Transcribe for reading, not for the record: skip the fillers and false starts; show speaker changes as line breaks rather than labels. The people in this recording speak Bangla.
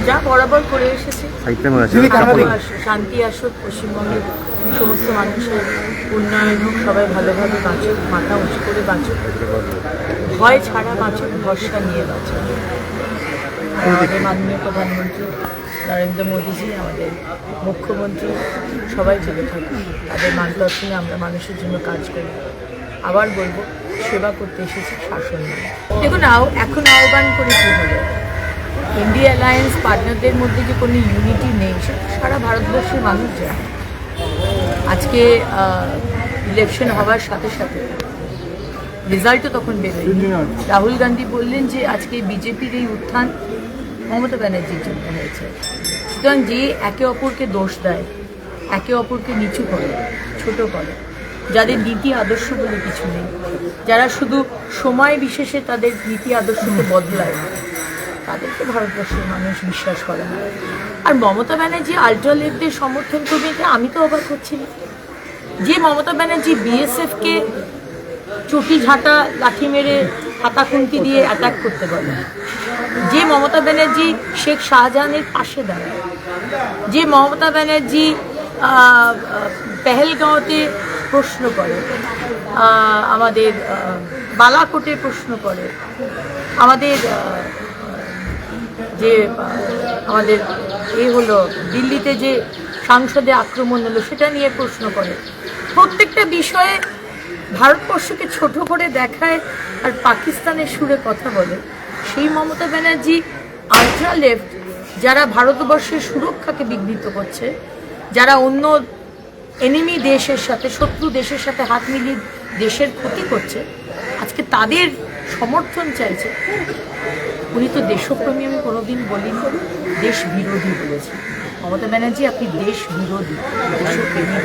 যা বরাবর করে এসেছে, শান্তি আসুক, পশ্চিমবঙ্গের সমস্ত মানুষের উন্নয়ন হোক, সবাই ভালোভাবে বাঁচুক, মাথা উঁচু করে বাঁচুক, ভয় ছাড়া বাঁচুক, ভরসা নিয়ে বাঁচুক। আমাদের মাননীয় প্রধানমন্ত্রী নরেন্দ্র মোদীজি, আমাদের মুখ্যমন্ত্রী সবাই ভালো থাকুক, তাদের মার্গদর্শনে আমরা মানুষের জন্য কাজ করি। আবার বলবো, সেবা করতে এসেছি, শাসন নয়। দেখুন, এখন আহ্বান করে কী হবে? ইন্ডিয়া অ্যালায়েন্স পার্টনারদের মধ্যে যে কোনো ইউনিটি নেই, সেটা সারা ভারতবর্ষের মানুষ জানে। আজকে ইলেকশন হওয়ার সাথে সাথে রেজাল্টও তখন বেরোয়। রাহুল গান্ধী বললেন যে আজকে বিজেপির এই উত্থান মমতা ব্যানার্জির জন্য হয়েছে। সুতরাং যে একে অপরকে দোষ দেয়, একে অপরকে নিচু করে, ছোট করে, যাদের নীতি আদর্শ বলে কিছু নেই, যারা শুধু সময় বিশেষে তাদের নীতি আদর্শকে বদলায়, তাদেরকে ভারতবর্ষের মানুষ বিশ্বাস করে না। আর মমতা ব্যানার্জি আল্ট্রালেফটদের সমর্থন করবে, এটা আমি তো অবাক হচ্ছি না। যে মমতা ব্যানার্জি বিএসএফকে চটি ঝাঁটা লাঠি মেরে হাতা খুন্তি দিয়ে অ্যাটাক করতে বলে, যে মমতা ব্যানার্জি শেখ শাহজাহানের পাশে দাঁড়ায়, যে মমতা ব্যানার্জি পেহেলগাঁওতে প্রশ্ন করে, আমাদের বালাকোটে প্রশ্ন করে, আমাদের যে আমাদের হলো দিল্লিতে যে সংসদে আক্রমণ হলো সেটা নিয়ে প্রশ্ন করে, প্রত্যেকটা বিষয়ে ভারতবর্ষকে ছোট করে দেখায় আর পাকিস্তানের সুরে কথা বলে, সেই মমতা ব্যানার্জি আল্ট্রা লেফট যারা ভারতবর্ষের সুরক্ষাকে বিঘ্নিত করছে, যারা অন্য এনিমি দেশের সাথে, শত্রু দেশের সাথে হাত মিলিয়ে দেশের ক্ষতি করছে, আজকে তাদের সমর্থন চাইছে। উনি তো দেশপ্রেমী আমি কোনোদিন বলিনি, দেশ বিরোধী বলেছি। মমতা ব্যানার্জি, আপনি দেশ বিরোধী, দেশপ্রেমী।